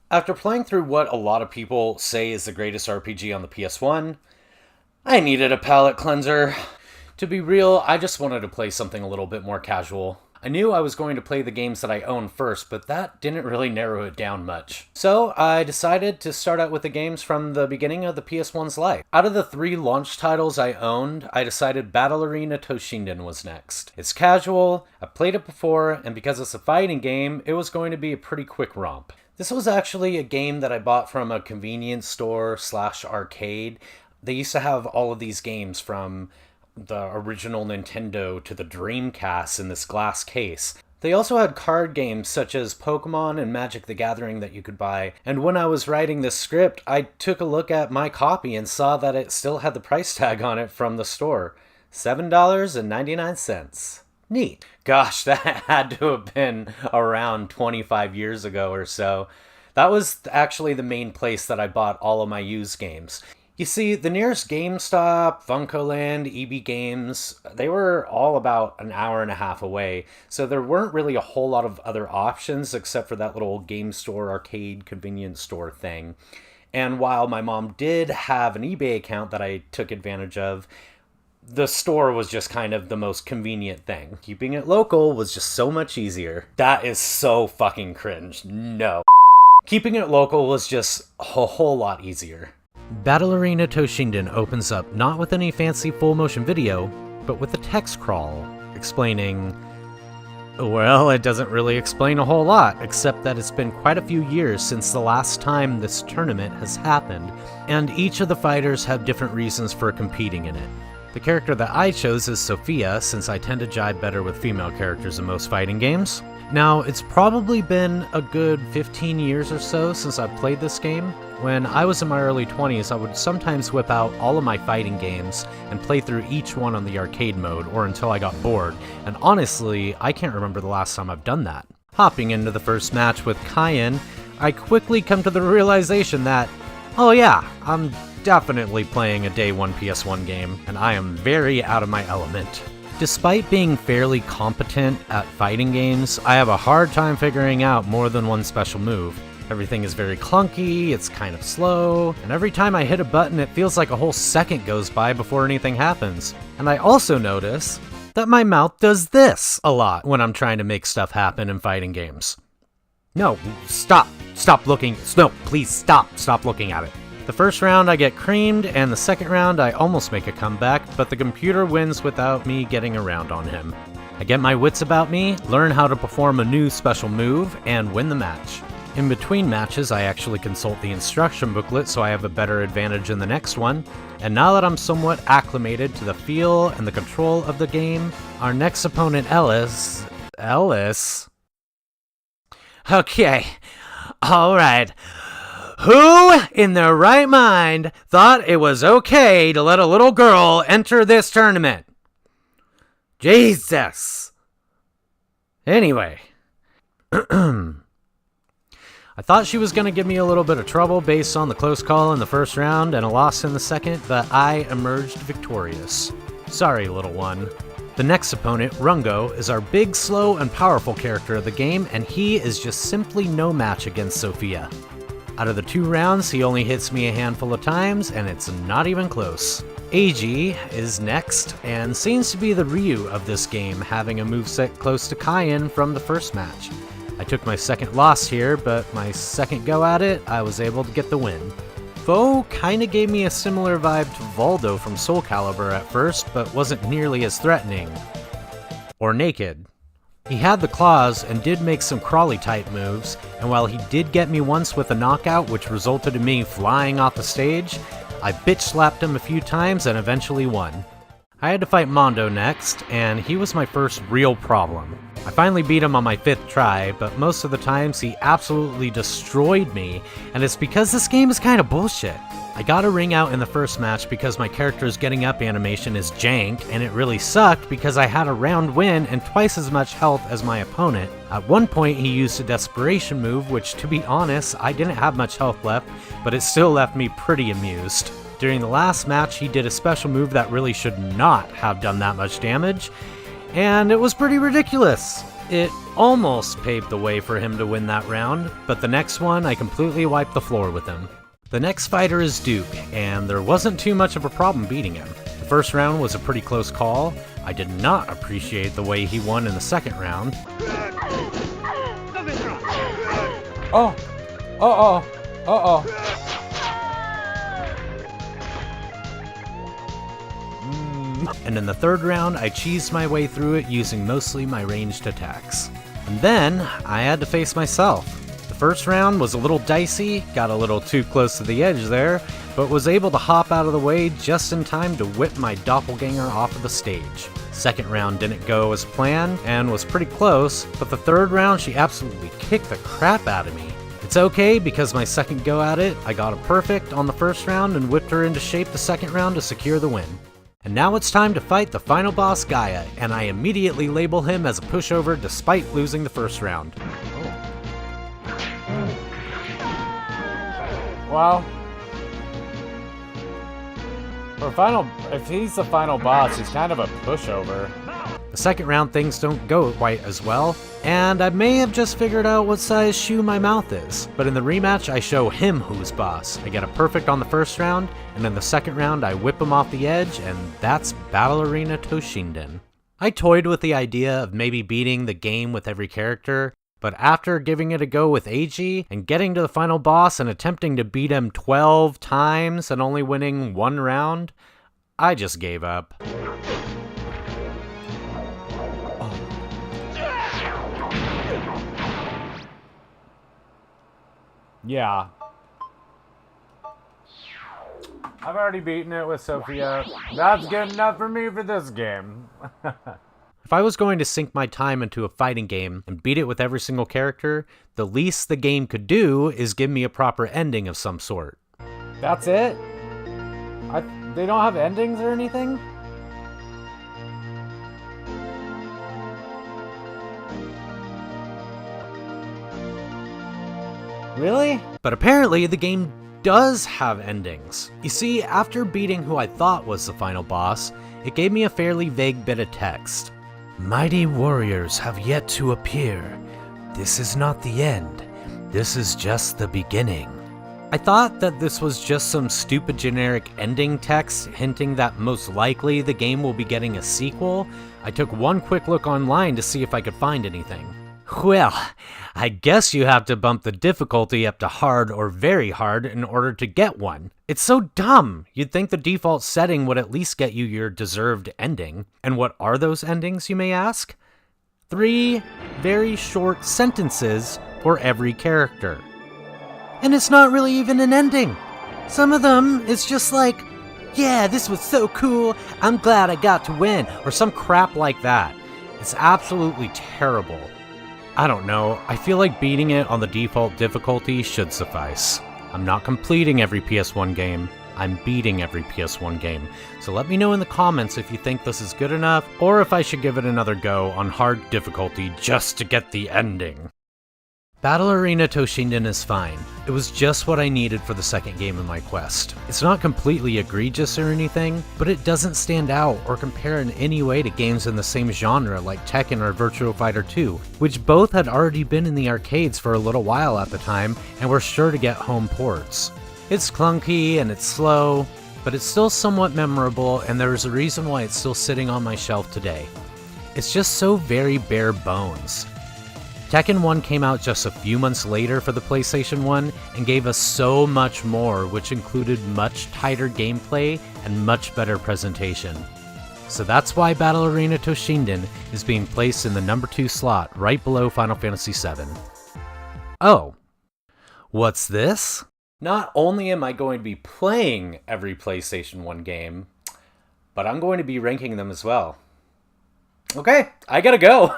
After playing through what a lot of people say is the greatest RPG on the PS1, I needed a palate cleanser. To be real, I just wanted to play something a little bit more casual. I knew I was going to play the games that I owned first, but that didn't really narrow it down much. So I decided to start out with the games from the beginning of the PS1's life. Out of the 3 launch titles I owned, I decided Battle Arena Toshinden was next. It's casual, I've played it before, and because it's a fighting game, it was going to be a pretty quick romp. This was actually a game that I bought from a convenience store / arcade. They used to have all of these games from the original Nintendo to the Dreamcast in this glass case. They also had card games such as Pokemon and Magic the Gathering that you could buy, and when I was writing this script, I took a look at my copy and saw that it still had the price tag on it from the store. $7.99. Neat. Gosh, that had to have been around 25 years ago or so. That was actually the main place that I bought all of my used games. You see, the nearest GameStop, FuncoLand, EB Games, they were all about an hour and a half away, so there weren't really a whole lot of other options except for that little game store, arcade, convenience store thing. And while my mom did have an eBay account that I took advantage of, the store was just kind of the most convenient thing. Keeping it local was just so much easier. That is so fucking cringe. No. Keeping it local was just a whole lot easier. Battle Arena Toshinden opens up not with any fancy full motion video, but with a text crawl explaining, well, it doesn't really explain a whole lot, except that it's been quite a few years since the last time this tournament has happened, and each of the fighters have different reasons for competing in it. The character that I chose is Sophia, since I tend to jive better with female characters in most fighting games. Now, it's probably been a good 15 years or so since I've played this game. When I was in my early 20s, I would sometimes whip out all of my fighting games and play through each one on the arcade mode, or until I got bored, and honestly, I can't remember the last time I've done that. Hopping into the first match with Cayenne, I quickly come to the realization that, oh yeah, I'm definitely playing a day 1 PS1 game, and I am very out of my element. Despite being fairly competent at fighting games, I have a hard time figuring out more than one special move. Everything is very clunky, it's kind of slow, and every time I hit a button it feels like a whole second goes by before anything happens. And I also notice that my mouth does this a lot when I'm trying to make stuff happen in fighting games. No, stop looking, no, please stop looking at it. The first round I get creamed, and the second round I almost make a comeback, but the computer wins without me getting around on him. I get my wits about me, learn how to perform a new special move, and win the match. In between matches, I actually consult the instruction booklet so I have a better advantage in the next one, and now that I'm somewhat acclimated to the feel and the control of the game, our next opponent, Ellis... Okay, alright. Who in their right mind thought it was okay to let a little girl enter this tournament? Jesus! Anyway. I thought she was going to give me a little bit of trouble based on the close call in the first round and a loss in the second, but I emerged victorious. Sorry, little one. The next opponent, Rungo, is our big, slow, and powerful character of the game, and he is just simply no match against Sophia. Out of the 2 rounds, he only hits me a handful of times, and it's not even close. Eiji is next, and seems to be the Ryu of this game, having a moveset close to Cayenne from the first match. I took my second loss here, but my second go at it, I was able to get the win. Foe kinda gave me a similar vibe to Voldo from Soul Calibur at first, but wasn't nearly as threatening. Or naked. He had the claws and did make some crawly type moves, and while he did get me once with a knockout which resulted in me flying off the stage, I bitch slapped him a few times and eventually won. I had to fight Mondo next, and he was my first real problem. I finally beat him on my 5th try, but most of the times he absolutely destroyed me, and it's because this game is kinda bullshit. I got a ring out in the first match because my character's getting up animation is jank, and it really sucked because I had a round win and twice as much health as my opponent. At one point he used a desperation move, which to be honest, I didn't have much health left, but it still left me pretty amused. During the last match he did a special move that really should not have done that much damage, and it was pretty ridiculous. It almost paved the way for him to win that round, but the next one I completely wiped the floor with him. The next fighter is Duke, and there wasn't too much of a problem beating him. The first round was a pretty close call. I did not appreciate the way he won in the second round. Oh! Uh-oh! Uh-oh! And in the third round, I cheesed my way through it using mostly my ranged attacks. And then, I had to face myself. The first round was a little dicey, got a little too close to the edge there, but was able to hop out of the way just in time to whip my doppelganger off of the stage. Second round didn't go as planned, and was pretty close, but the third round she absolutely kicked the crap out of me. It's okay, because my second go at it, I got a perfect on the first round and whipped her into shape the second round to secure the win. And now it's time to fight the final boss, Gaia, and I immediately label him as a pushover despite losing the first round. Well, if he's the final boss, he's kind of a pushover. The second round things don't go quite as well, and I may have just figured out what size shoe my mouth is. But in the rematch, I show him who's boss. I get a perfect on the first round, and in the second round, I whip him off the edge, and that's Battle Arena Toshinden. I toyed with the idea of maybe beating the game with every character, but after giving it a go with AG, and getting to the final boss and attempting to beat him 12 times and only winning one round, I just gave up. Yeah. I've already beaten it with Sophia. That's good enough for me for this game. If I was going to sink my time into a fighting game and beat it with every single character, the least the game could do is give me a proper ending of some sort. That's it? They don't have endings or anything? Really? But apparently the game does have endings. You see, after beating who I thought was the final boss, it gave me a fairly vague bit of text. Mighty warriors have yet to appear. This is not the end. This is just the beginning. I thought that this was just some stupid generic ending text hinting that most likely the game will be getting a sequel. I took one quick look online to see if I could find anything. Well, I guess you have to bump the difficulty up to hard or very hard in order to get one. It's so dumb. You'd think the default setting would at least get you your deserved ending. And what are those endings, you may ask? 3 very short sentences for every character. And it's not really even an ending. Some of them, it's just like, yeah, this was so cool, I'm glad I got to win, or some crap like that. It's absolutely terrible. I don't know, I feel like beating it on the default difficulty should suffice. I'm not completing every PS1 game, I'm beating every PS1 game. So let me know in the comments if you think this is good enough, or if I should give it another go on hard difficulty just to get the ending. Battle Arena Toshinden is fine. It was just what I needed for the second game in my quest. It's not completely egregious or anything, but it doesn't stand out or compare in any way to games in the same genre like Tekken or Virtua Fighter 2, which both had already been in the arcades for a little while at the time and were sure to get home ports. It's clunky and it's slow, but it's still somewhat memorable, and there is a reason why it's still sitting on my shelf today. It's just so very bare bones. Tekken 1 came out just a few months later for the PlayStation 1 and gave us so much more, which included much tighter gameplay and much better presentation. So that's why Battle Arena Toshinden is being placed in the number 2 slot right below Final Fantasy VII. Oh, what's this? Not only am I going to be playing every PlayStation 1 game, but I'm going to be ranking them as well. Okay, I gotta go!